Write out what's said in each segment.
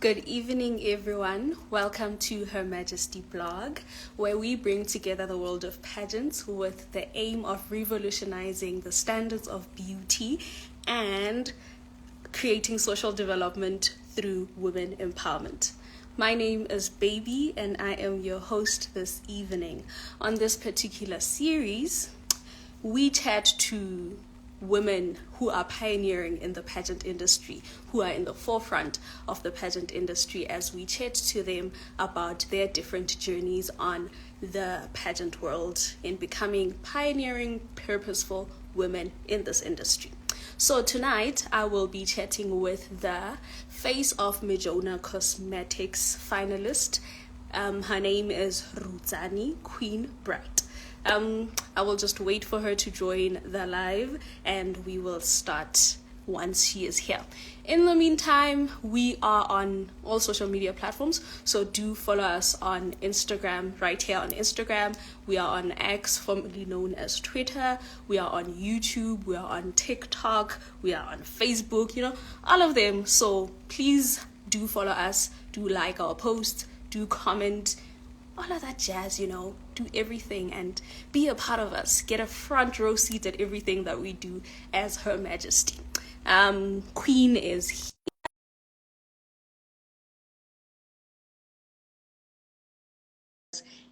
Good evening, everyone. Welcome to Her Majesty blog, where we bring together the world of pageants with the aim of revolutionizing the standards of beauty and creating social development through women empowerment. My name is Baby, and I am your host this evening. On this particular series, we chat to women who are pioneering in the pageant industry, who are in the forefront of the pageant industry, as we chat to them about their different journeys on the pageant world in becoming pioneering, purposeful women in this industry. So tonight I will be chatting with the Face of Mijona Cosmetics finalist. Her name is Rutsani Queen Bright. I will just wait for her to join the live and we will start once she is here. In the meantime, we are on all social media platforms, so do follow us on Instagram, right here on Instagram. We are on X, formerly known as Twitter. We are on YouTube, we are on TikTok, we are on Facebook, all of them. So please do follow us, do like our posts, do comment, all of that jazz, do everything and be a part of us. Get a front row seat at everything that we do as Her Majesty. Queen is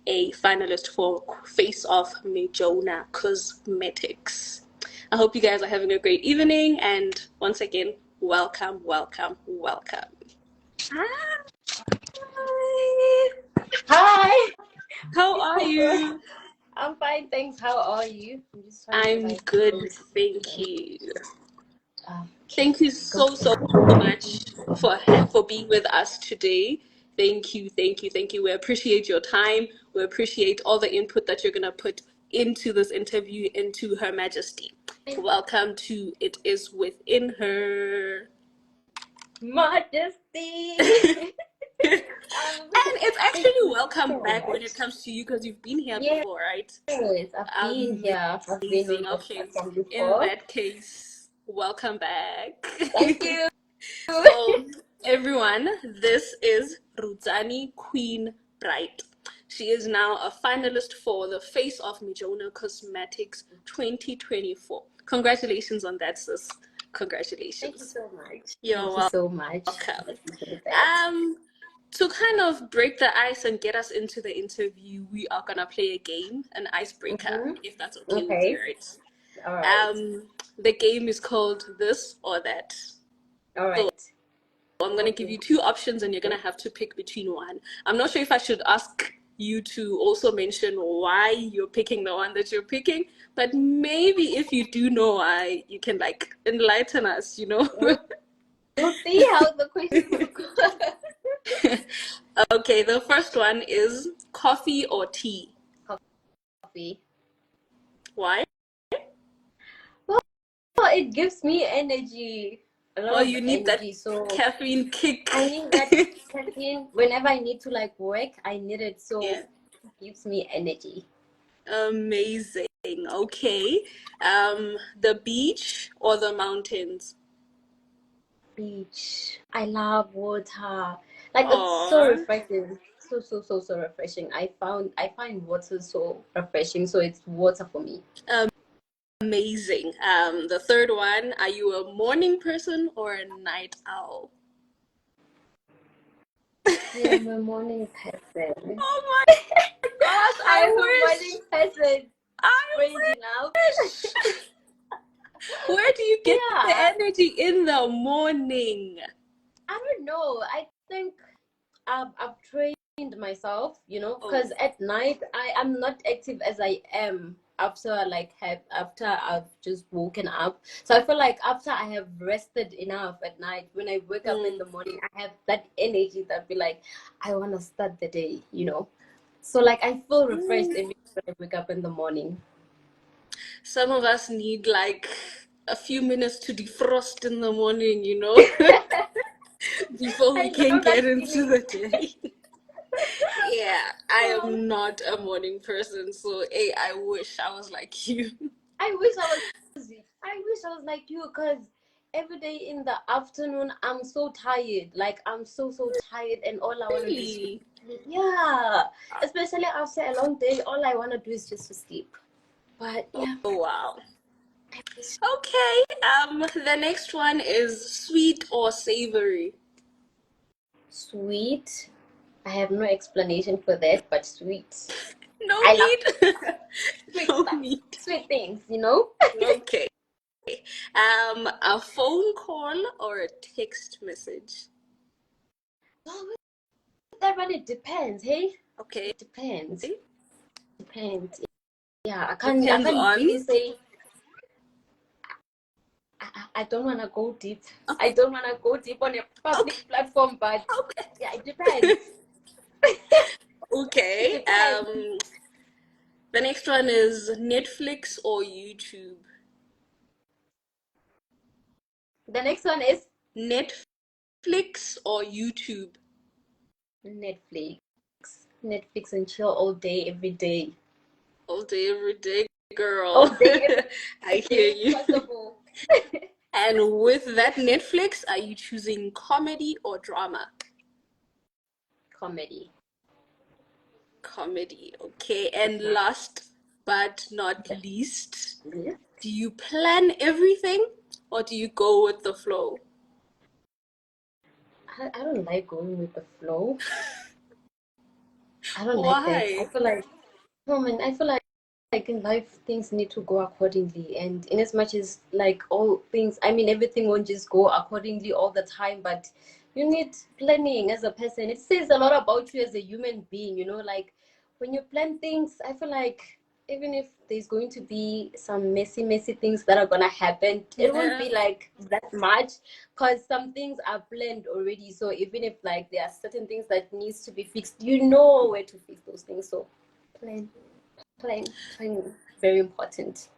a finalist for Face of Mijona Cosmetics. I hope you guys are having a great evening, and once again, welcome. Hi. Hi. How are you? I'm fine, thanks. How are you? I'm good, thank you. Thank you so much for being with us today. Thank you. We appreciate your time. We appreciate all the input that you're gonna put into this interview, into Her Majesty. Welcome to It Is Within Her Majesty. And it's actually welcome back when it comes to you, because you've been here before, right? Yes, I've been here. I've been Amazing. on Okay, platform in before. that case, welcome back. Thank you. So, everyone, this is Rutsani Queen Bright. She is now a finalist for the Face of Mijona Cosmetics 2024. Congratulations on that, sis. Congratulations. Thank you so much. You're Thank welcome. you so much. To kind of break the ice and get us into the interview, we are gonna play a game, an icebreaker, if that's okay with you, right? All right. The game is called This or That. All right. So I'm gonna give you two options and you're gonna have to pick between one. I'm not sure if I should ask you to also mention why you're picking the one that you're picking, but maybe if you do know why, you can enlighten us, We'll see how the question goes. Okay, the first one is coffee or tea? Coffee. Why? Well, it gives me energy. A lot of you need energy. that So caffeine kick. I need that caffeine whenever I need to work. I need it, so Yeah. it gives me energy. Amazing. Okay. The beach or the mountains? Beach. I love water. It's so refreshing. So refreshing. I find water so refreshing. So it's water for me. Amazing. The third one, are you a morning person or a night owl? Yeah, I'm a morning person. Oh my gosh, I'm wish. a morning person. I wish. Where do you get the energy in the morning? I don't know. I think I've trained myself, because at night I'm not active as I am after after I've just woken up. So I feel like after I have rested enough at night, when I wake up in the morning, I have that energy that be like, I want to start the day, So I feel refreshed every time I wake up in the morning. Some of us need a few minutes to defrost in the morning, before we can get into the day. Yeah, I am not a morning person, so I wish I was like you. I wish I was like you, because every day in the afternoon, I'm so tired. Like I'm so tired, and all I want to do is Really? sleep. Yeah, especially after a long day, all I want to do is just to sleep. But yeah, Oh, wow. Okay. The next one is sweet or savory. sweet. I have no explanation for that, but sweet. No I love need. sweet No stuff, need. sweet things, you know? Okay. A phone call or a text message? Oh, that one, it depends, hey? Okay. It depends. Depends. Yeah, I Depends can't on. really say. I don't want to go deep. I don't want to go deep on a Okay. public platform, but Okay. yeah, it depends. It Okay. depends. The next one is Netflix or YouTube. The next one is Netflix or YouTube. Netflix. Netflix and chill all day, every day. All day, every day, All girl. day, every I day, hear if you. possible. And with that Netflix, are you choosing comedy or drama? Comedy. Comedy, okay. And last but not least, Yeah. do you plan everything or do you go with the flow? I don't like going with the flow. I don't like that. I Why? feel like, no man, I feel like in life things need to go accordingly, and in as much as like all things, I mean everything won't just go accordingly all the time, but you need planning as a person. It says a lot about you as a human being, you know, like when you plan things, I feel like even if there's going to be some messy things that are gonna happen, it won't Yeah. be like that much because some things are planned already. So even if like there are certain things that needs to be fixed, you know where to fix those things. So plan. Playing very important.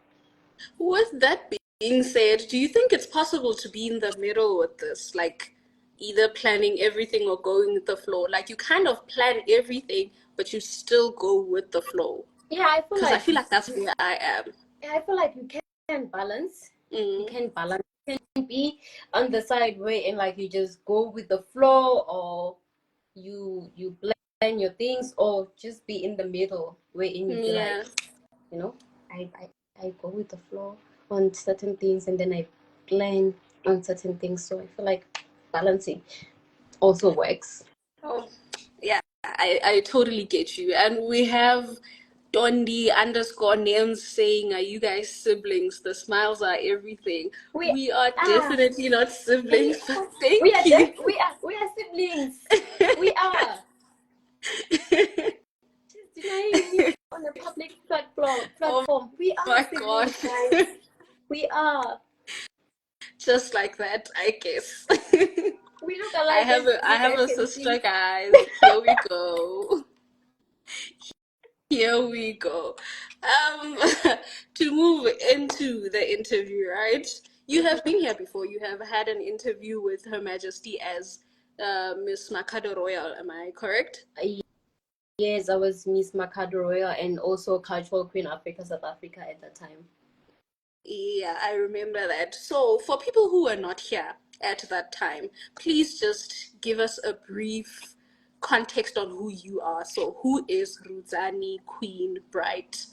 With that being said, do you think it's possible to be in the middle with this? Like either planning everything or going with the flow? Like you kind of plan everything, but you still go with the flow. Yeah, I feel Because I like feel like that's where I am. I feel like you can balance. You Mm, can balance. You can be on the side way and like you just go with the flow, or you plan your things, or just be in the middle wherein you be like, yeah. you know, I go with the flow on certain things, and then I plan on certain things. So I feel like balancing also works. Oh, yeah. I totally get you. And we have Dondi underscore names saying, are you guys siblings? The smiles are everything. We We are are. definitely not We siblings, but are, thank you. we are siblings. We are. Just denying me on a public Oh platform. We are my God. siblings, guys. We are. Just like that, I guess. We look alike, as I you have guys a can sister, see. guys. Here we go. Here we go. Um, to move into the interview, right? You have been here before. You have had an interview with Her Majesty as Miss Makado Royal. Am I correct? Yes, I was Miss Makado Royal and also Cultural Queen Africa, South Africa at that time. Yeah, I remember that. So, for people who were not here at that time, please just give us a brief context on who you are. So, who is Ruzani Queen Bright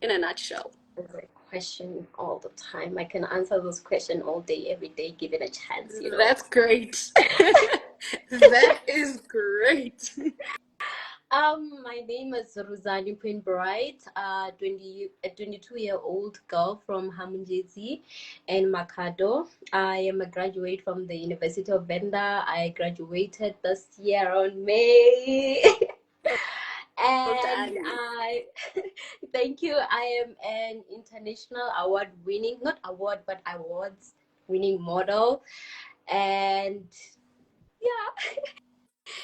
in a nutshell? That's a question all the time. I can answer this question all day, every day, given a chance, you know. That's great. That is great. My name is Ruzani Queen Bright, 22-year-old girl from Hamunjezi and Makado. I am a graduate from the University of Venda. I graduated this year on May. Well And done. I, thank you. I am an international award winning, not award, but awards winning model. And yeah,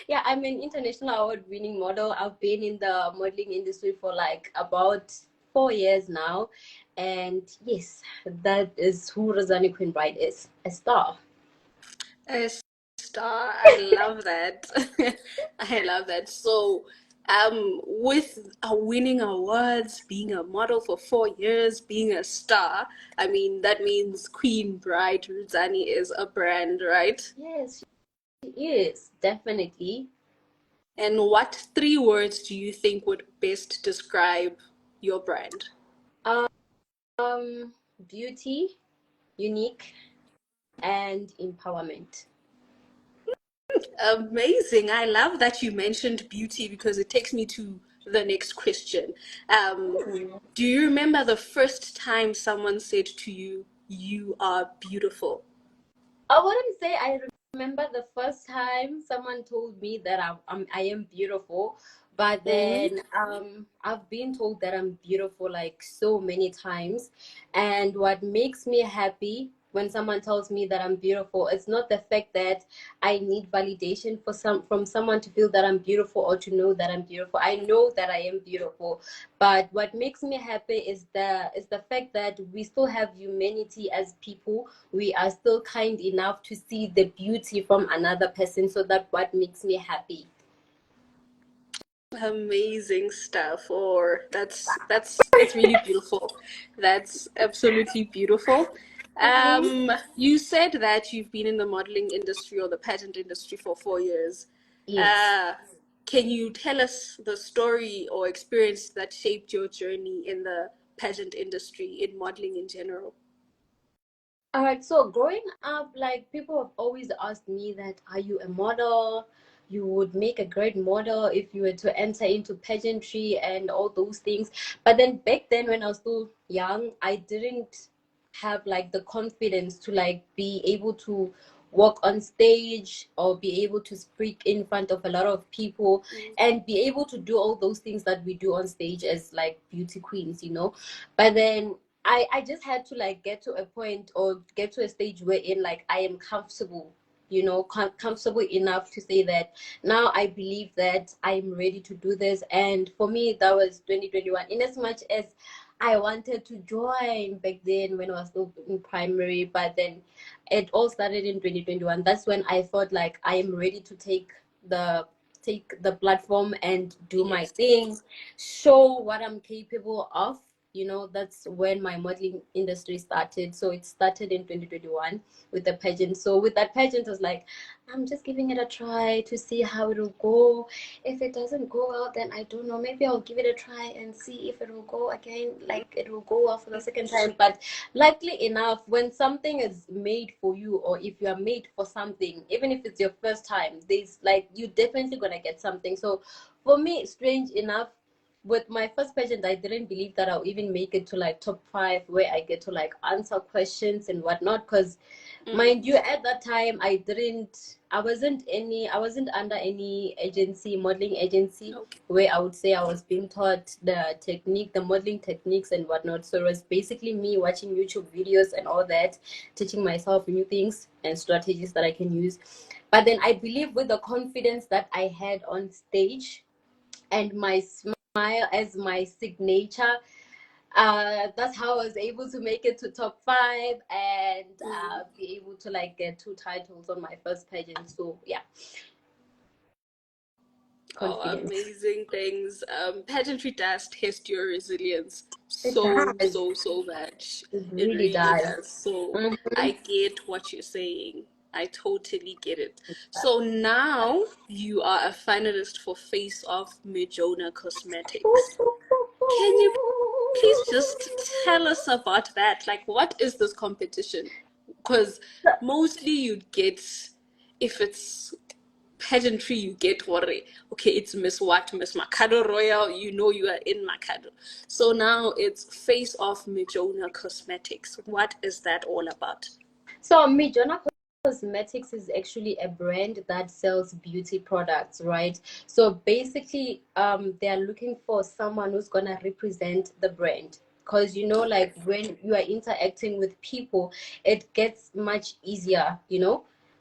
yeah, I'm an international award-winning model. I've been in the modeling industry for like about 4 years now. And yes, that is who Rosani Queen Bride is, a star. A star. I love that. I love that. So, With winning awards, being a model for 4 years, being a star, I mean, that means Queen Bride Ruzani is a brand, right? Yes, she is, definitely. And what three words do you think would best describe your brand? Um, Beauty, unique, and empowerment. Amazing. I love that you mentioned beauty because it takes me to the next question. Um, Hmm. do you remember the first time someone said to you, "You are beautiful"? I wouldn't say I remember the first time someone told me that I am beautiful, but Mm, then I've been told that I'm beautiful like so many times, and what makes me happy when someone tells me that I'm beautiful, it's not the fact that I need validation from someone to feel that I'm beautiful or to know that I'm beautiful. I know that I am beautiful, but what makes me happy is the fact that we still have humanity as people. We are still kind enough to see the beauty from another person, so that what makes me happy. amazing stuff. Or that's really beautiful. That's absolutely beautiful. Hmm. You said that you've been in the modeling industry or the pageant industry for 4 years. Yes. Uh, can you tell us the story or experience that shaped your journey in the pageant industry, in modeling in general? All right, so growing up, like people have always asked me that, are you a model? You would make a great model if you were to enter into pageantry and all those things. But then back then when I was still young, I didn't have like the confidence to like be able to walk on stage or be able to speak in front of a lot of people and be able to do all those things that we do on stage as like beauty queens. But then I just had to like get to a point or get to a stage wherein like I am comfortable, comfortable enough to say that now I believe that I'm ready to do this. And for me, that was 2021. In as much as I wanted to join back then when I was still in primary, but then it all started in 2021. That's when I thought like I am ready to take the platform and do my Yes. thing, show what I'm capable of. That's when my modeling industry started. So it started in 2021 with the pageant. So with that pageant, I was like, I'm just giving it a try to see how it will go. If it doesn't go well, then I don't know. Maybe I'll give it a try and see if it will go again, like it will go well for the second time. But likely enough, when something is made for you, or if you are made for something, even if it's your first time, there's like you're definitely gonna get something. So for me, strange enough, with my first pageant, I didn't believe that I'll even make it to like top five, where I get to like answer questions and whatnot. Because Mm, mind you, at that time, I wasn't under any agency, modeling agency, okay. where I would say I was being taught the modeling techniques and whatnot. So it was basically me watching YouTube videos and all that, teaching myself new things and strategies that I can use. But then I believe with the confidence that I had on stage and my smile as my signature, that's how I was able to make it to top five and Mm. be able to like get two titles on my first pageant. So yeah, Oh, confidence. amazing things. Pageantry does test your resilience It so, does. so, so much. It It really really does. does. So Mhm. I get what you're saying. I totally get it. So now you are a finalist for Face of Mijona Cosmetics. Can you please just tell us about that? Like, what is this competition? Because mostly you'd get, if it's pageantry, you get worry. Okay, it's Miss what? Miss Makado Royal, you know you are in Makado. So now it's Face of Mijona Cosmetics. What is that all about? So Mijona Cosmetics is actually a brand that sells beauty products, right? So basically, they are looking for someone who's gonna represent the brand. Because Okay. like when you are interacting with people, it gets much easier.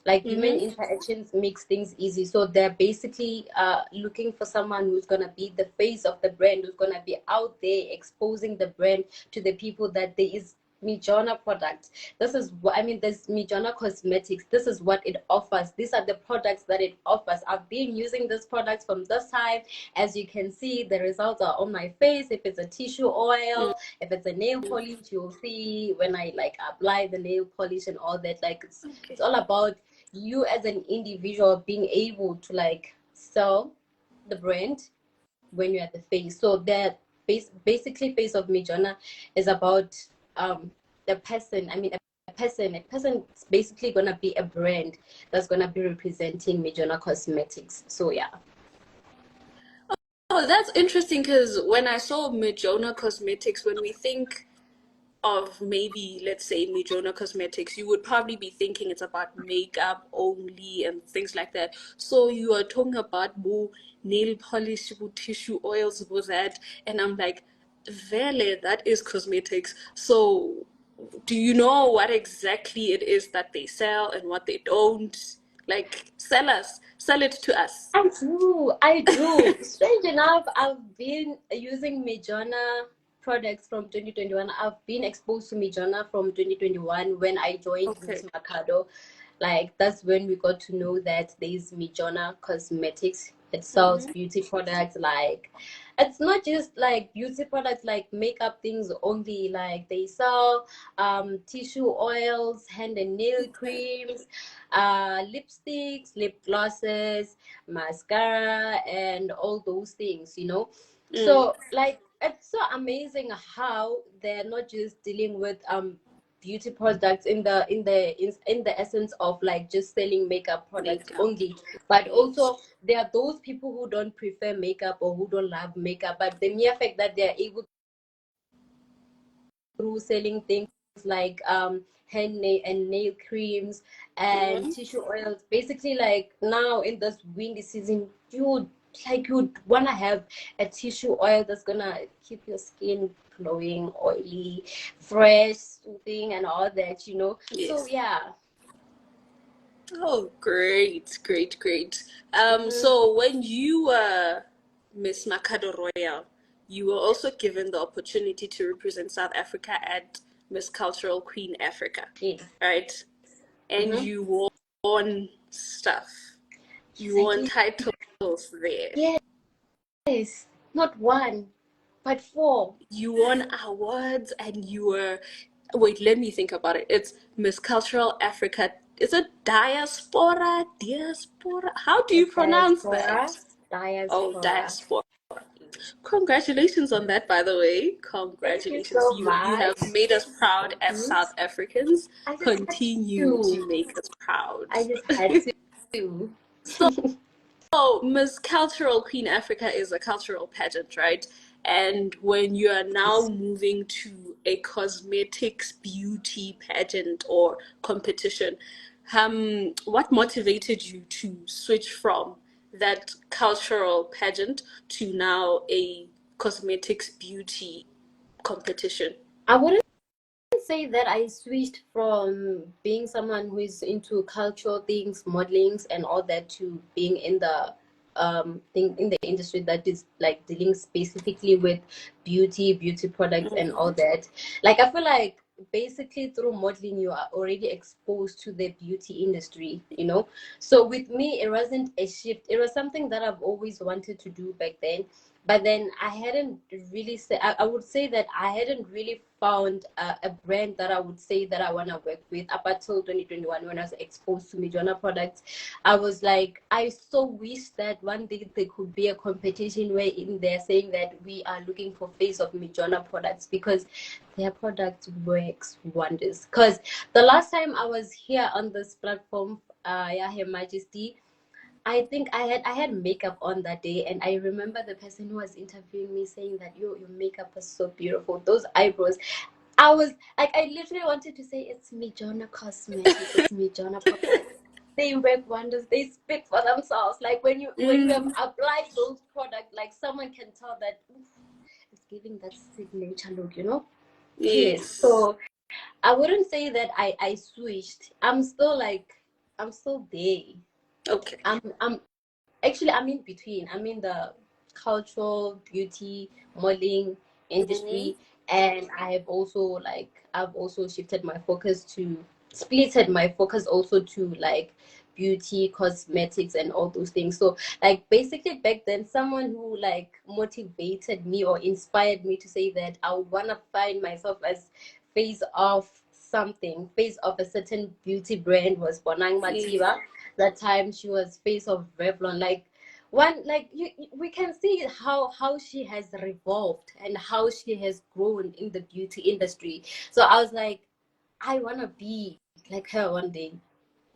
Like human Mm-hmm. interactions makes things easy. So they're basically looking for someone who's gonna be the face of the brand, who's gonna be out there exposing the brand to the people that there is Mijona product. This is what I mean. This Mijona Cosmetics. This is what it offers. These are the products that it offers. I've been using this product from this time. As you can see, the results are on my face. If it's a tissue oil, if it's a nail polish, you'll see when I like apply the nail polish and all that. Like it's all about you as an individual being able to like sell the brand when you're at the face. So that basically Face of Mijona is about the person. I mean, a person is basically gonna be a brand that's gonna be representing Mijona Cosmetics. So yeah. Oh, that's interesting because when I saw Mijona Cosmetics, when we think of maybe, let's say, Mijona Cosmetics, you would probably be thinking it's about makeup only and things like that. So you are talking about more nail polish, tissue oils, was that? And I'm like, Vele, that is cosmetics. So do you know what exactly it is that they sell and what they don't? Like, sell it to us. I do. Strange enough, I've been using Mijona products from 2021. I've been exposed to Mijona from 2021 when I joined Okay. Miss Mercado. Like that's when we got to know that there's Mijona Cosmetics. It sells beauty products like it's not just like beauty products like makeup things only. Like they sell tissue oils, hand and nail creams, lipsticks, lip glosses, mascara, and all those things, you know. Mm, So like it's so amazing how they're not just dealing with beauty products in the essence of like just selling makeup products makeup. only, but Yes. also there are those people who don't prefer makeup or who don't love makeup, but the mere fact that they're able through selling things like hand nail and nail creams and Mm-hmm. tissue oils. Basically, like now in this windy season, you'd wanna have a tissue oil that's gonna keep your skin glowing, oily, fresh, soothing, and all that, you know. So Yes. yeah. Oh, great, great, great. Mhm. So when you were Miss Mercado Royal, you were also given the opportunity to represent South Africa at Miss Cultural Queen Africa, Yes. right? And Mm-hmm. you won stuff. Yes, You I won did. titles there. Yes, not one, but four. You won awards and you were, wait, let me think about it. It's Miss Cultural Africa. Is it diaspora? Diaspora? How do you It's pronounce diaspora. that? Oh, Diaspora. diaspora. Congratulations on that, by the way. Thank you Congratulations. so You much. have made us proud as Mhm. South Africans. I just had Continue to to. make us proud. I just had to. So, Miss Cultural Queen Africa is a cultural pageant, right? And when you are now moving to a cosmetics beauty pageant or competition, what motivated you to switch from that cultural pageant to now a cosmetics beauty competition? I wouldn't say that I switched from being someone who is into cultural things, modelings, and all that to being in the thing in the industry that is like dealing specifically with beauty products and all that. Like I feel like basically through modeling you are already exposed to the beauty industry, you know. So with me it wasn't a shift. It was something that I've always wanted to do back then, but then I hadn't really say I would say that I hadn't really found a brand that I would say that I want to work with up until 2021 when I was exposed to Mijona products. I was like, I so wish that one day there could be a competition where in there saying that we are looking for Face of Mijona products because their product works wonders. Because the last time I was here on this platform, yeah, Her Majesty, I think I had makeup on that day, and I remember the person who was interviewing me saying that your makeup was so beautiful. Those eyebrows, I was like, I literally wanted to say it's Mijona Cosmetics, it's Mijona products. They work wonders. They speak for themselves. Like when you have Mm, applied those products, like someone can tell that oof, it's giving that signature look, you know. Yes. yes. So I wouldn't say that I switched. I'm still there. Okay. I'm actually I'm in between. I'm in the cultural beauty modeling Mm-hmm. industry, And I've also splitted my focus also to like beauty, cosmetics, and all those things. So like basically back then, someone who like motivated me or inspired me to say that I would want to find myself as face of something, face of a certain beauty brand was Bonang Yeah. Matiba. That time she was face of Revlon. Like one, like we can see how she has revolved and how she has grown in the beauty industry. So I was like, I want to be like her one day.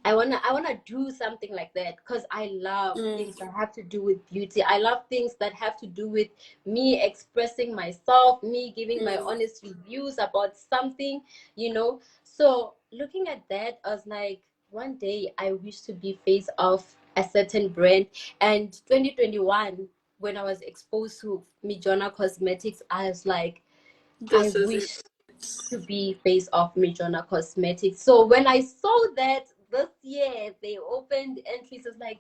I wanna do something like that because I love Mm, things that have to do with beauty. I love things that have to do with me expressing myself, me giving my mm. honest reviews about something, So looking at that, I was like, one day I wish to be face of a certain brand. And 2021, when I was exposed to Mijona Cosmetics, I was like, I This is it. wish to be face of Mijona Cosmetics. So when I saw that this year they opened entries, it's like,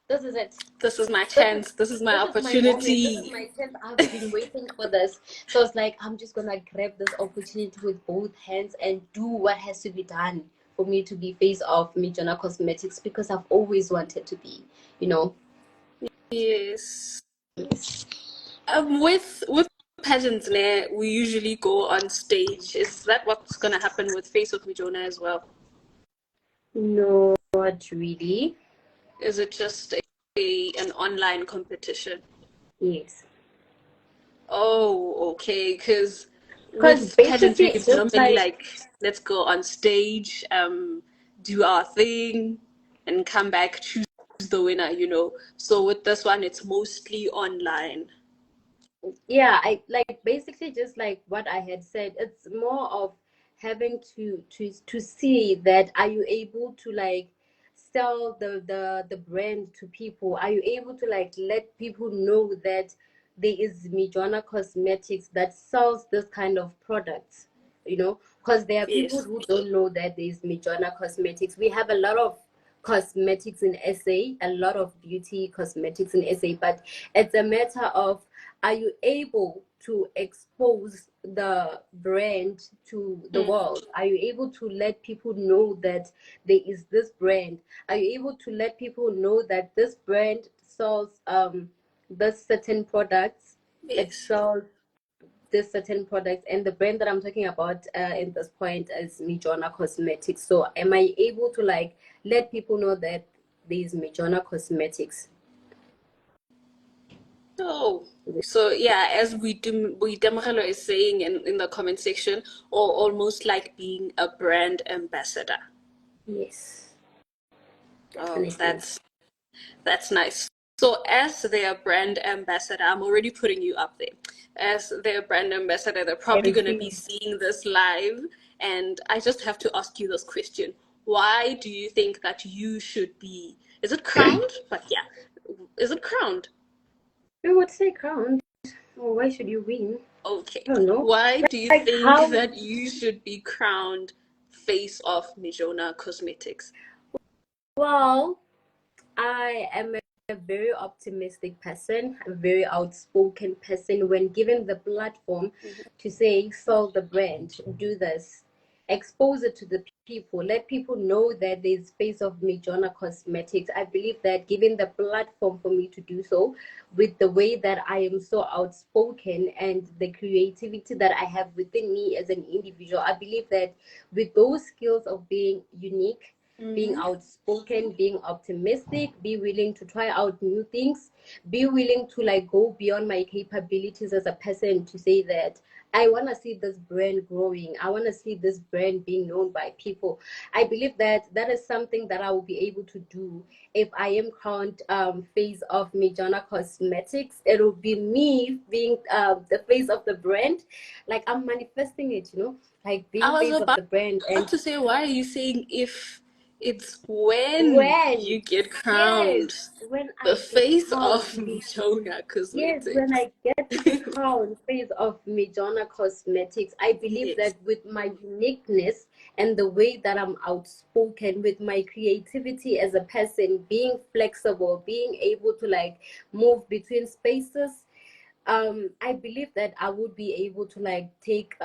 this is it. This is my This is chance. This is my this is my moment. This is opportunity. my chance. I've been waiting for this. So it's like I'm just gonna grab this opportunity with both hands and do what has to be done for me to be face of Mijona Cosmetics because I've always wanted to be, you know. Yes. With pageants, ne, we usually go on stage. Is that what's gonna happen with Face of Mijona as well? No, not really. Is it just an online competition? Yes. Oh, okay. Because Because with pageantry, basically it's just normally like, like, let's go on stage, do our thing, and come back, choose the winner. So with this one, it's mostly online. yeah, I like basically just like what I had said. It's more of having to see that are you able to like sell the brand to people? Are you able to like let people know that there is Mijona Cosmetics that sells this kind of products? Because there are people Yes. who don't know that there is Mijona Cosmetics. We have a lot of cosmetics in SA, a lot of beauty cosmetics in SA, but it's a matter of, are you able to expose the brand to the Mm, world? Are you able to let people know that there is this brand? Are you able to let people know that this brand sells this certain products? It yes. sells this certain products, and the brand that I'm talking about in this point is Mijona Cosmetics. So am I able to like let people know that there's Mijona Cosmetics? Oh, so yeah, as Demogelo is saying in the comment section, or almost like being a brand ambassador. Yes, Oh, definitely. that's nice. So as their brand ambassador, I'm already putting you up there. As their brand ambassador, they're I probably gonna be agree. seeing this live, and I just have to ask you this question. Why do you think that you should be? Is it crowned? But yeah, is it crowned? We would say crown. Oh, why should you win? Okay. I don't know. Why do you Like think how? that you should be crowned face of Mijona Cosmetics? Well, I am a very optimistic person, a very outspoken person. When given the platform to say, sell the brand, do this, expose it to the people, let people know that there's space of Mijona Cosmetics. I believe that given the platform for me to do so, with the way that I am so outspoken and the creativity that I have within me as an individual, I believe that with those skills of being unique, being Mm-hmm. outspoken, being optimistic, be willing to try out new things, be willing to like go beyond my capabilities as a person to say that I want to see this brand growing. I want to see this brand being known by people. I believe that that is something that I will be able to do if I am crowned face of Mijona Cosmetics. It will be me being the face of the brand. Like I'm manifesting it, like I being was face of about the brand. And to say, why are you saying if it's when when, you get yes, crowned when the I get face of crowned, Mijona yes, when Cosmetics? I get to be crowned face of Mijona Cosmetics, I believe Yes. that with my uniqueness and the way that I'm outspoken, with my creativity as a person, being flexible, being able to like move between spaces, I believe that I would be able to like take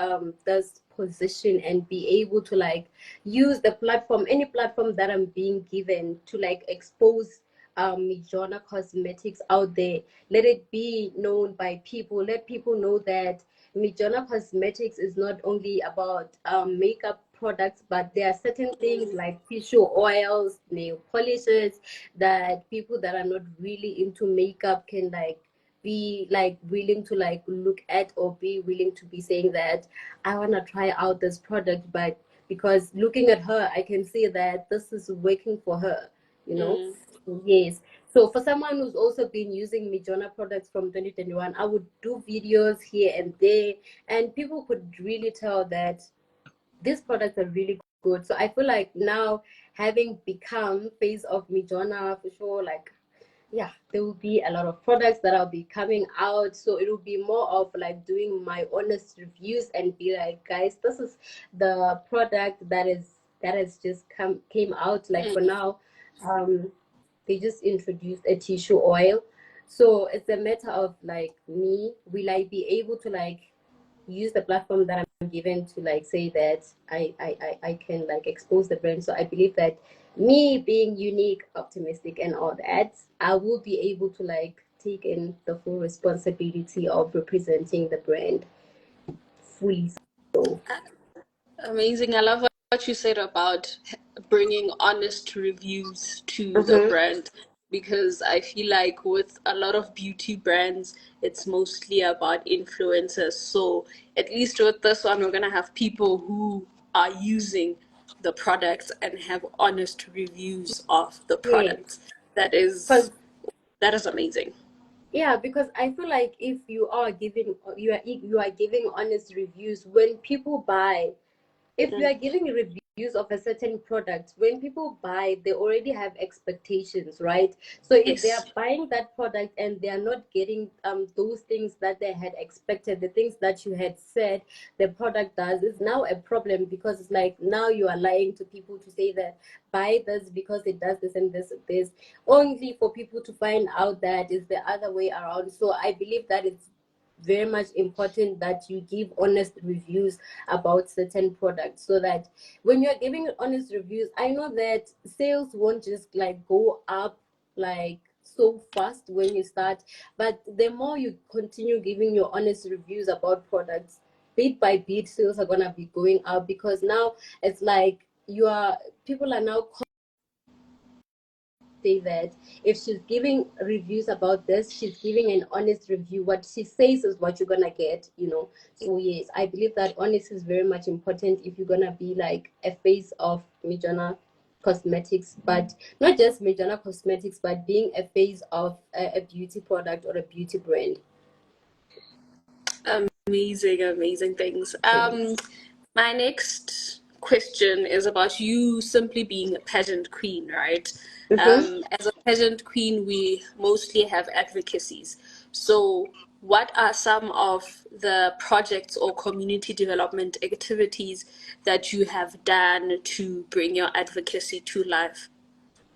this position and be able to like use the platform, any platform that I'm being given to like expose Mijona Cosmetics out there. Let it be known by people. Let people know that Mijona Cosmetics is not only about makeup products, but there are certain things like tissue oils, nail polishes that people that are not really into makeup can like be like willing to like look at, or be willing to be saying that I want to try out this product, but because looking at her I can see that this is working for her, you know. Mm. Yes. So for someone who's also been using Mijona products from 2021, I would do videos here and there, and people could really tell that these products are really good. So I feel like now, having become Face of Mijona, for sure, like yeah, there will be a lot of products that I'll be coming out. So it will be more of like doing my honest reviews and be like, guys, this is the product that has just came out. Like for now, um, they just introduced a tissue oil. So it's a matter of like me, will I be able to like use the platform that I'm given to like say that I can like expose the brand. So I believe that me being unique, optimistic, and all that, I will be able to like take in the full responsibility of representing the brand fully. So Amazing. I love what you said about bringing honest reviews to the mm-hmm. brand, because I feel like with a lot of beauty brands, it's mostly about influencers. So at least with this one, we're gonna have people who are using the product and have honest reviews of the Yeah, product. That is because that is amazing. yeah, because I feel like if you are giving honest reviews when people buy, if you are Mm. giving reviews of a certain product, when people buy, they already have expectations, right? So if they are Yes. buying that product and they are not getting those things that they had expected, the things that you had said the product does, is now a problem, because it's like now you are lying to people to say that buy this because it does this and this, only for people to find out that it's the other way around. So I believe that it's very much important that you give honest reviews about certain products, so that when you're giving honest reviews, I know that sales won't just like go up like so fast when you start, but the more you continue giving your honest reviews about products, bit by bit sales are gonna be going up, because now it's like you are people are now say that if she's giving reviews about this, she's giving an honest review. What she says is what you're gonna get, you know. So yes, I believe that honest is very much important if you're gonna be like a face of Mijona Cosmetics, but not just Mijona Cosmetics, but being a face of a beauty product or a beauty brand. Amazing, amazing things. Yes. My next question is about you simply being a pageant queen, right? Mm-hmm. As a pageant queen, we mostly have advocacies. So, what are some of the projects or community development activities that you have done to bring your advocacy to life?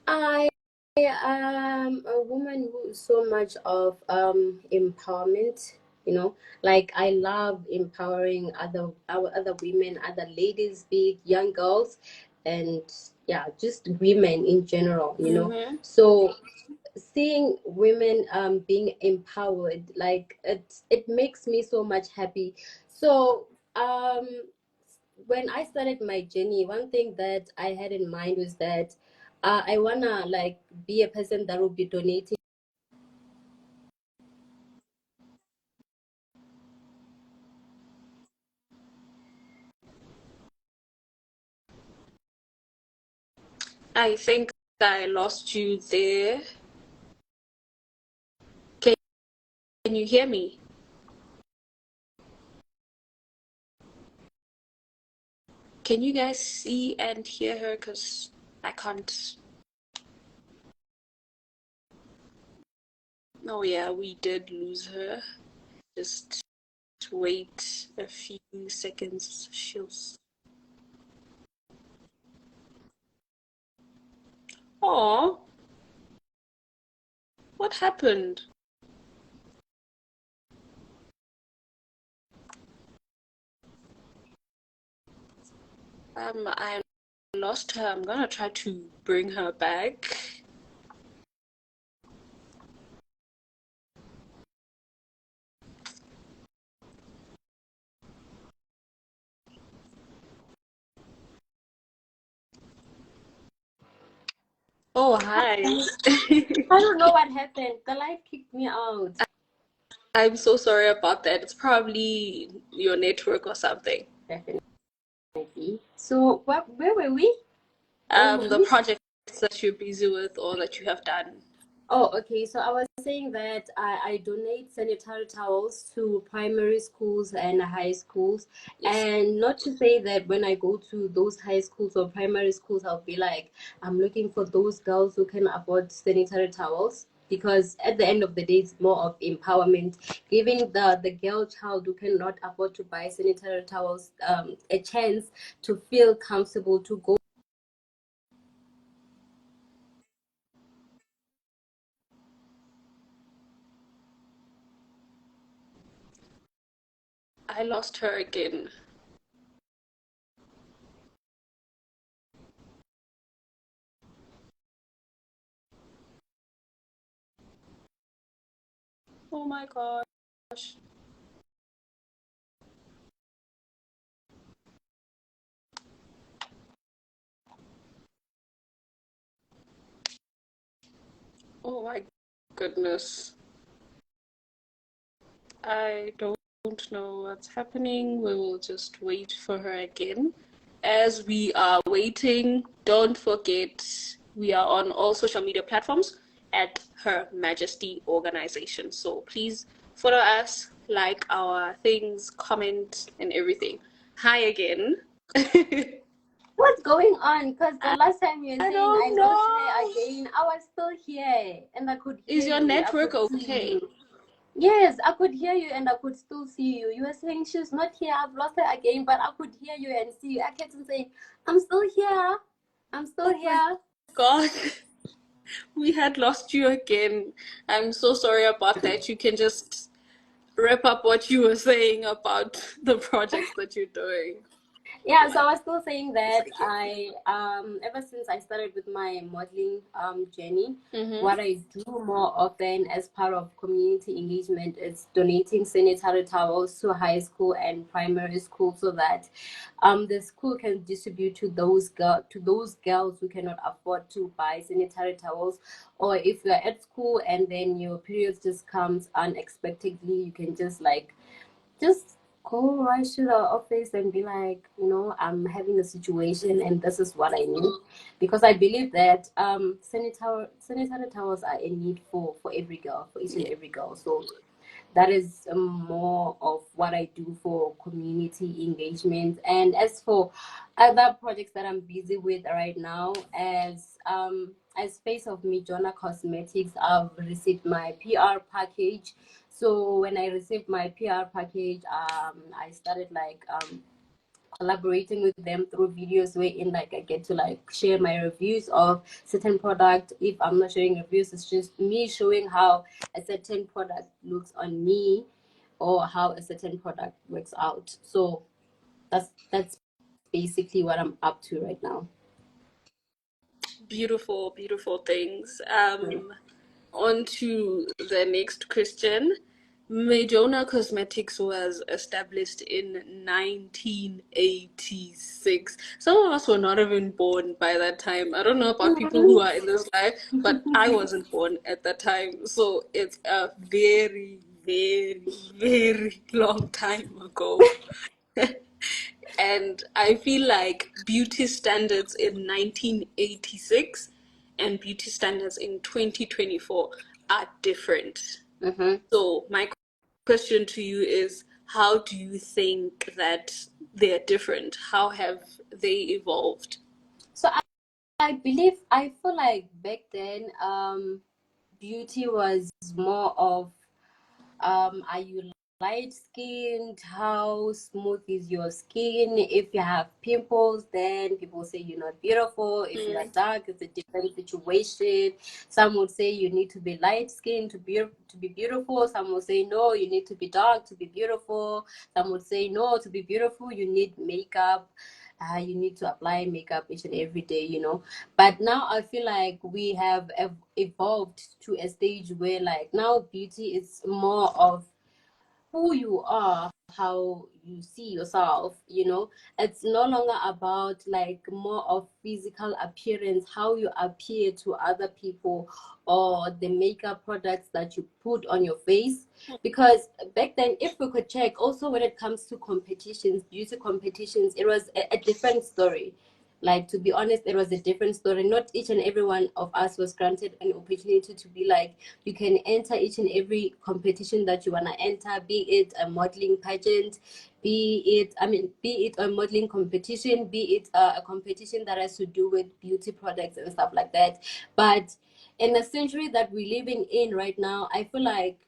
I am a woman who is so much of empowerment, you know, like I love empowering our other women, other ladies, big young girls, and yeah, just women in general, you know. Mm-hmm. So seeing women being empowered, like it makes me so much happy. So when I started my journey, one thing that I had in mind was that I wanna like be a person that will be donating. I think I lost you there. Can you hear me? Can you guys see and hear her? Because I can't. Oh, yeah, we did lose her. Just wait a few seconds. Oh, what happened? I lost her. I'm gonna try to bring her back. Oh, hi. I don't know what happened. The light kicked me out. I'm so sorry about that. It's probably your network or something. Definitely. So, where were we? Where were The we? projects that you're busy with or that you have done. Oh, okay. So I was saying that I donate sanitary towels to primary schools and high schools. Yes. And not to say that when I go to those high schools or primary schools, I'll be like, I'm looking for those girls who can afford sanitary towels. Because at the end of the day, it's more of empowerment, giving the girl child who cannot afford to buy sanitary towels a chance to feel comfortable to go. I lost her again. Oh my gosh. Oh my goodness. I don't know what's happening. We will just wait for her again. As we are waiting, don't forget we are on all social media platforms at Her Majesty Organization. So please follow us, like our things, comment, and everything. Hi again. What's going on? Because the last time you were I saying I don't lost her know. again, I was still here and I could Is hear your you. I network could see okay? you. Yes, I could hear you and I could still see you. You were saying she's not here. I've lost her again, but I could hear you and see you. I kept on saying, I'm still here. I'm still Oh my here. God. We had lost you again. I'm so sorry about that. You can just wrap up what you were saying about the projects that you're doing. Yeah, so I was still saying that I ever since I started with my modeling journey, Mm-hmm. what I do more often as part of community engagement is donating sanitary towels to high school and primary school so that the school can distribute to those girls who cannot afford to buy sanitary towels, or if you're at school and then your period just comes unexpectedly, you can just go right to the office and be like, I'm having a situation and this is what I need. Because I believe that sanitary towels are a need for every girl, for each and Yeah. every girl. So that is more of what I do for community engagement. And as for other projects that I'm busy with right now, as Face of Mijona Cosmetics, I've received my PR package. So when I received my PR package, I started collaborating with them through videos wherein I get to share my reviews of certain product. If I'm not sharing reviews, it's just me showing how a certain product looks on me or how a certain product works out. So that's basically what I'm up to right now. Beautiful, beautiful things. On to the next question. Majona Cosmetics was established in 1986. Some of us were not even born by that time. I don't know about people who are in this life, but I wasn't born at that time. So it's a very, very, very long time ago. And I feel like beauty standards in 1986 and beauty standards in 2024 are different. Mm-hmm. So, my question to you is how do you think that they're different? How have they evolved? So I feel like back then beauty was more of are you light skinned? How smooth is your skin? If you have pimples, then people say you're not beautiful. If you are Mm, dark, it's a different situation. Some would say you need to be light skinned to be beautiful. Some would say no, you need to be dark to be beautiful. Some would say no, to be beautiful you need makeup. you need to apply makeup each and every day, but now I feel like we have evolved to a stage where like now beauty is more of who you are, how you see yourself, it's no longer about like more of physical appearance, how you appear to other people, or the makeup products that you put on your face. Because back then, if we could check also when it comes to competitions, beauty competitions, it was a different story. Like, to be honest, it was a different story. Not each and every one of us was granted an opportunity to be like, you can enter each and every competition that you want to enter, be it a modeling pageant, be it a modeling competition, be it a competition that has to do with beauty products and stuff like that. But in the century that we're living in right now, I feel like,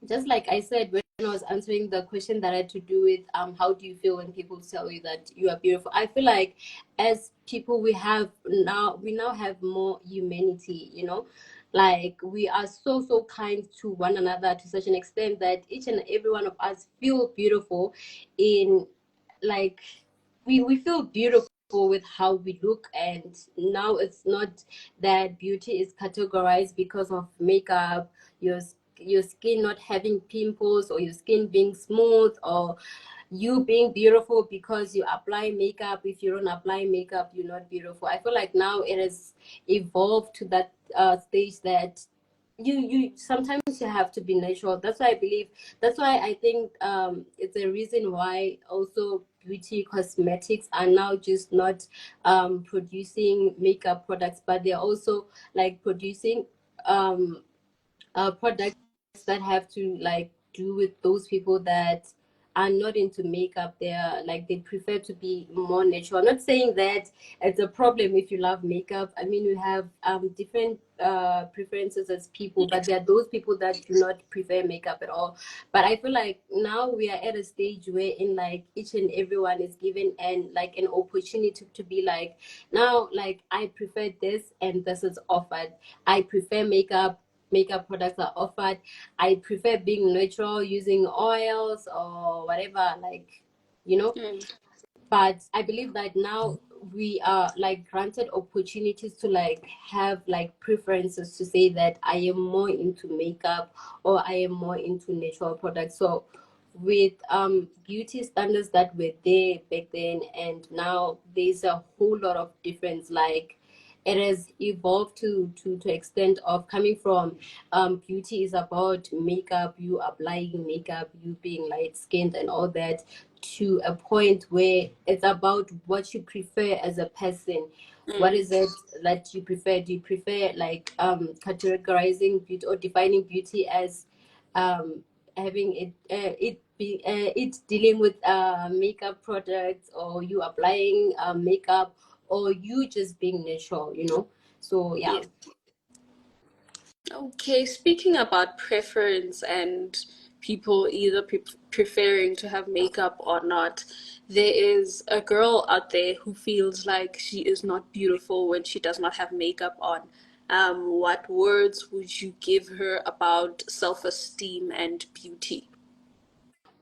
just like I said when I was answering the question that had to do with how do you feel when people tell you that you are beautiful, I feel like as people we now have more humanity, like we are so kind to one another to such an extent that each and every one of us feel beautiful in like we feel beautiful with how we look. And now it's not that beauty is categorized because of makeup, your your skin not having pimples, or your skin being smooth, or you being beautiful because you apply makeup. If you don't apply makeup, you're not beautiful. I feel like now it has evolved to that stage that you sometimes you have to be natural. That's why I believe, that's why I think it's a reason why also beauty cosmetics are now just not producing makeup products, but they're also like producing products that have to like do with those people that are not into makeup. They're like, they prefer to be more natural. I'm not saying that it's a problem if you love makeup. I mean, we have different preferences as people, but there are those people that do not prefer makeup at all. But I feel like now we are at a stage where in like each and everyone is given an opportunity to be like, now like I prefer this and this is offered. I prefer makeup products are offered. I prefer being natural, using oils or whatever, Mm. but I believe that now we are like granted opportunities to like have like preferences to say that I am more into makeup or I am more into natural products. So with beauty standards that were there back then and now, there's a whole lot of difference. Like, it has evolved to extent of coming from beauty is about makeup, you applying makeup, you being light skinned and all that, to a point where it's about what you prefer as a person. What is it that you prefer? Do you prefer like categorizing beauty or defining beauty as um having it dealing with makeup products, or you applying makeup, or you just being natural? So yeah. Yes. Okay, speaking about preference and people either preferring to have makeup or not, there is a girl out there who feels like she is not beautiful when she does not have makeup on. What words would you give her about self-esteem and beauty?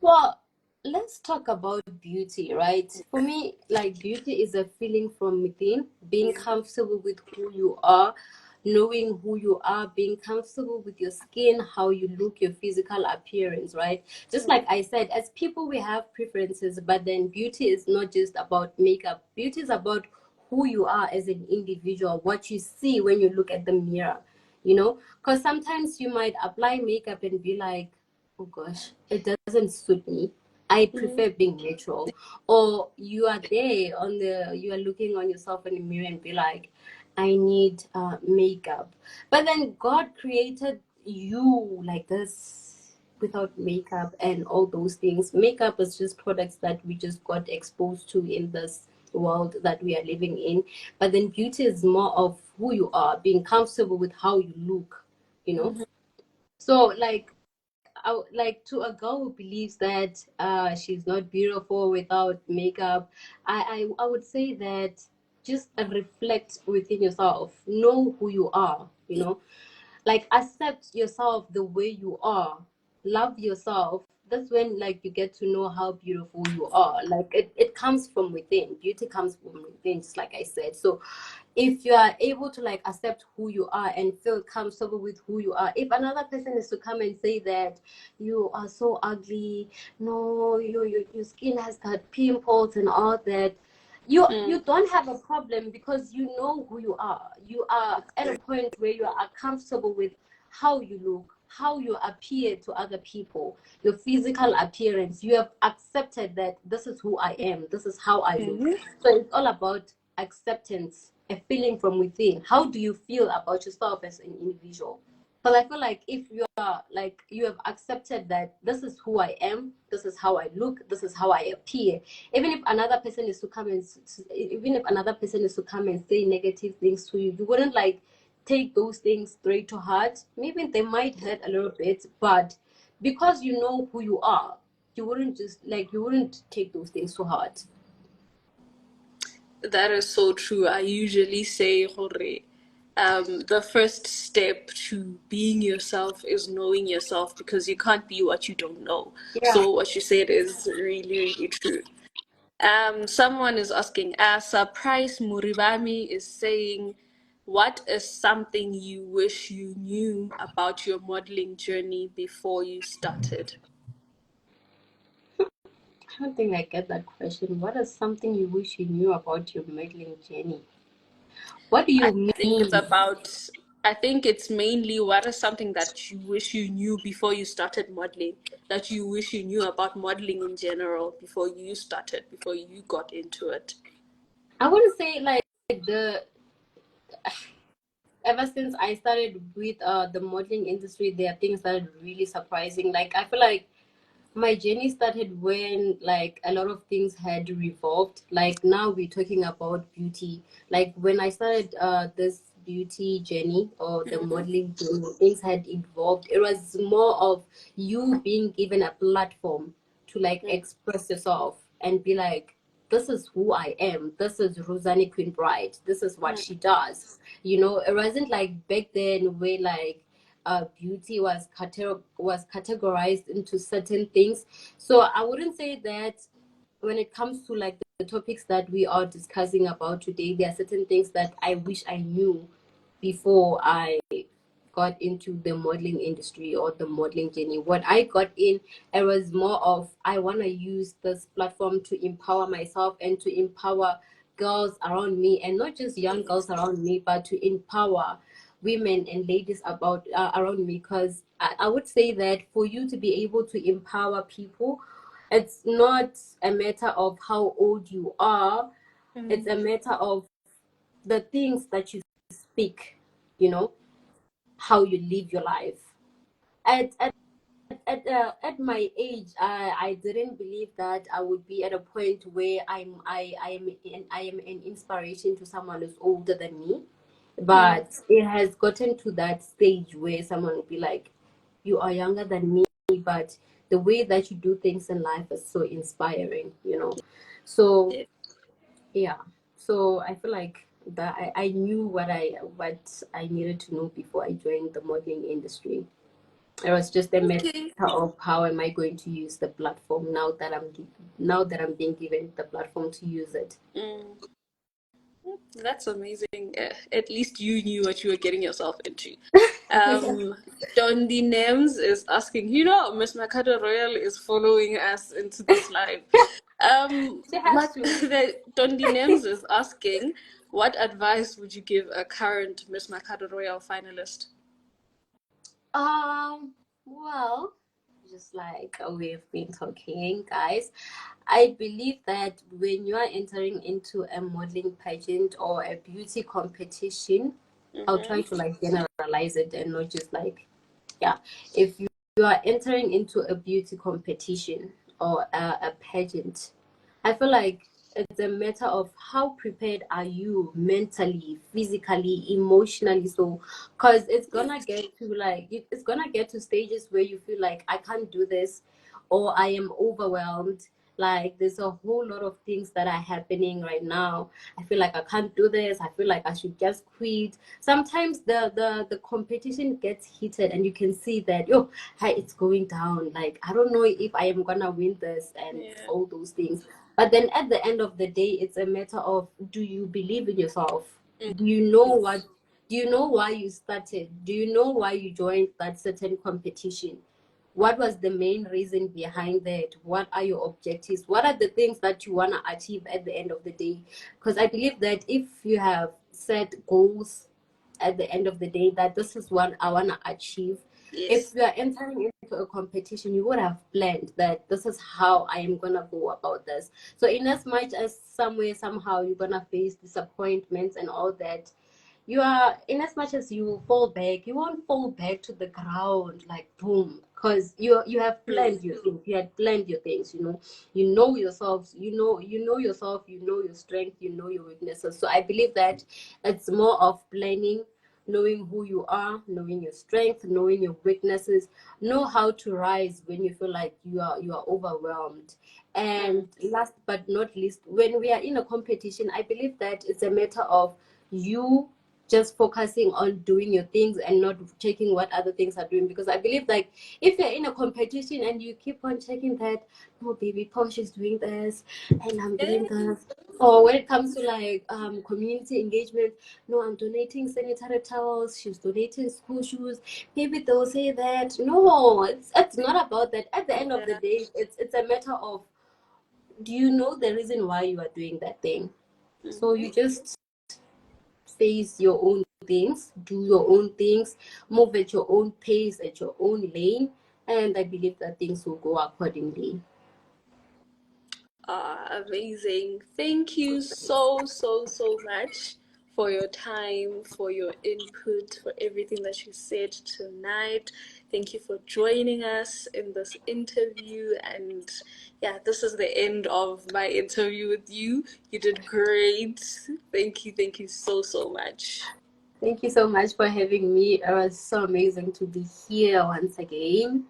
Well, let's talk about beauty, right? For me, like, beauty is a feeling from within, being comfortable with who you are, knowing who you are, being comfortable with your skin, how you look, your physical appearance, right? Just like I said, as people, we have preferences, but then beauty is not just about makeup. Beauty is about who you are as an individual, what you see when you look at the mirror, Because sometimes you might apply makeup and be like, oh gosh, it doesn't suit me. I prefer being natural. Or you are there you are looking on yourself in the mirror and be like, I need makeup. But then God created you like this without makeup and all those things. Makeup is just products that we just got exposed to in this world that we are living in. But then beauty is more of who you are, being comfortable with how you look, you know. So like to a girl who believes that she's not beautiful without makeup, I would say that just reflect within yourself, know who you are, like accept yourself the way you are, love yourself. that's when like you get to know how beautiful you are. Like it comes from within. Beauty comes from within, just like I said. So if you are able to like accept who you are and feel comfortable with who you are, if another person is to come and say that you are so ugly, no, your skin has got pimples and all that, you don't have a problem, because you know who you are. You are at a point where you are comfortable with how you look, how you appear to other people, your physical appearance. You have accepted that this is who I am, this is how I look. So it's all about acceptance, a feeling from within. How do you feel about yourself as an individual? Because I feel like if you are like, you have accepted that this is who I am, this is how I look, this is how I appear. Even if another person is to come and say negative things to you, you wouldn't like take those things straight to heart. Maybe they might hurt a little bit, but because you know who you are, you wouldn't take those things to heart. That is so true. I usually say, Hore, the first step to being yourself is knowing yourself, because you can't be what you don't know. Yeah. So what you said is really, really true. Someone is asking, Surprise Muribami is saying, what is something you wish you knew about your modeling journey before you started? I don't think I get that question. What is something you wish you knew about your modeling journey? What do you mean? I think it's mainly, what is something that you wish you knew before you started modeling, that you wish you knew about modeling in general before you started, before you got into it? I wouldn't say like the ever since I started with the modeling industry, there are things that are really surprising. Like I feel like my journey started when like a lot of things had revolved. Like now we're talking about beauty. Like when I started this beauty journey or the modeling journey, things had evolved. It was more of you being given a platform to like express yourself and be like, this is who I am. This is Rosani Queen Bride. This is what she does. You know, it wasn't like back then where like beauty was categorized into certain things. So I wouldn't say that when it comes to like the topics that we are discussing about today, there are certain things that I wish I knew before I got into the modeling industry or the modeling journey. When I got in, it was more of I want to use this platform to empower myself and to empower girls around me, and not just young girls around me, but to empower women and ladies about around me. Because I would say that for you to be able to empower people, it's not a matter of how old you are. It's a matter of the things that you speak, you know, how you live your life. At my age, I didn't believe that I would be at a point where I am an inspiration to someone who's older than me. But it has gotten to that stage where someone will be like, you are younger than me, but the way that you do things in life is so inspiring, you know. So yeah, so I feel like that I knew what I needed to know before I joined the modeling industry. It was just a matter Okay. of how am I going to use the platform now that I'm being given the platform to use it. That's amazing. At least you knew what you were getting yourself into. Dondi Nems is asking, Miss Makado Royal is following us into this live. She has to. Dondi Nems is asking, what advice would you give a current Miss Makado Royal finalist? Well, just like we've been talking, guys, I believe that when you are entering into a modeling pageant or a beauty competition, I'll try to like generalize it and not just like, yeah, if you are entering into a beauty competition or a pageant, I feel like it's a matter of how prepared are you mentally, physically, emotionally. So, because it's gonna get to like it's gonna get to stages where you feel like I can't do this, or I am overwhelmed. like there's a whole lot of things that are happening right now. I feel like I can't do this. I feel like I should just quit. Sometimes the competition gets heated and you can see that, oh, hi, it's going down. Like, I don't know if I am gonna win this and all those things. But then at the end of the day, it's a matter of, do you believe in yourself? Do you know what? Do you know why you started? Do you know why you joined that certain competition? What was the main reason behind that? What are your objectives? What are the things that you want to achieve at the end of the day? Because I believe that if you have set goals at the end of the day, that this is what I want to achieve. If you are entering into a competition, you would have planned that this is how I am going to go about this. So in as much as somewhere, somehow you're going to face disappointments and all that, you are, in as much as you fall back, you won't fall back to the ground like boom, because you have planned your things. You had planned your things. You know yourselves. You know yourself. You know your strength. You know your weaknesses. So I believe that it's more of planning, knowing who you are, knowing your strength, knowing your weaknesses, know how to rise when you feel like you are overwhelmed. And last but not least, when we are in a competition, I believe that it's a matter of you just focusing on doing your things and not checking what other things are doing. Because I believe, like, if you're in a competition and you keep on checking that, oh baby, Posh is doing this and I'm doing this, or when it comes to like community engagement, no, I'm donating sanitary towels, she's donating school shoes, maybe they'll say that. No, it's not about that. At the end of the day, it's a matter of, do you know the reason why you are doing that thing? So you just face your own things, do your own things, move at your own pace, at your own lane, and I believe that things will go accordingly. Amazing. Thank you so much for your time, for your input, for everything that you said tonight. Thank you for joining us in this interview. And yeah, this is the end of my interview with you. You did great. Thank you so much. Thank you so much for having me. It was so amazing to be here once again.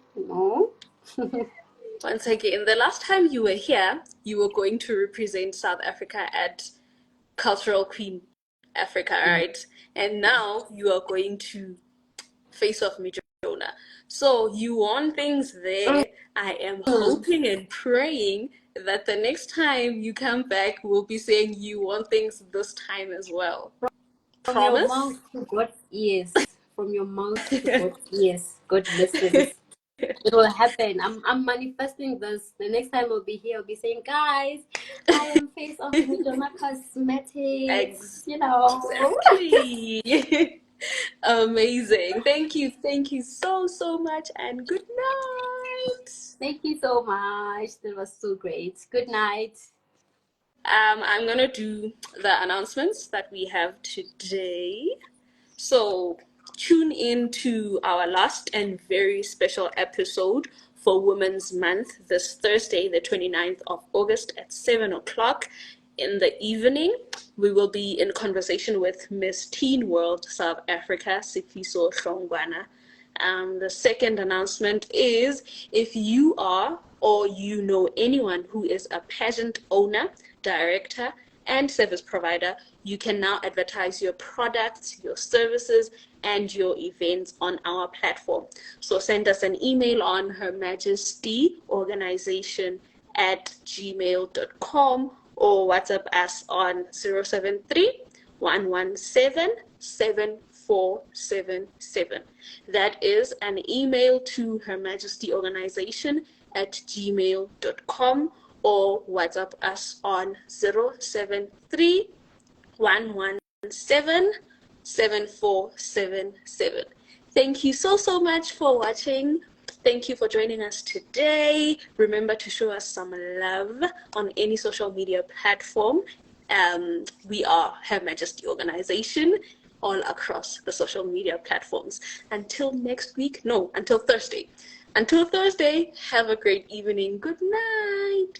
Once again, the last time you were here, you were going to represent South Africa at Cultural Queen Africa, right? And now you are going to Face of Mijona. So you won things there. I am hoping and praying that the next time you come back, we'll be saying you won things this time as well. From Promise? your mouth to God's ears. From your mouth to God's ears. God listens. It will happen. I'm manifesting this. The next time I'll be here, I'll be saying, guys, I am Face of Mijona Cosmetics. Exactly. Amazing. Thank you so much, and good night. Thank you so much. That was so great. Good night. I'm gonna do the announcements that we have today. So tune in to our last and very special episode for Women's Month this Thursday, the 29th of August at 7 o'clock in the evening. We will be in conversation with Miss Teen World South Africa, Sifiso Hlongwana. The second announcement is, if you are or you know anyone who is a pageant owner, director, and service provider, you can now advertise your products, your services, and your events on our platform. So send us an email on Her Majesty Organization at gmail.com or WhatsApp us on 073 117 7477. That is an email to Her Majesty Organization at gmail.com or WhatsApp us on 073 117 7477. Thank you so much for watching. Thank you for joining us today. Remember to show us some love on any social media platform. We are Her Majesty Organization all across the social media platforms. Until Thursday. Until Thursday, have a great evening. Good night.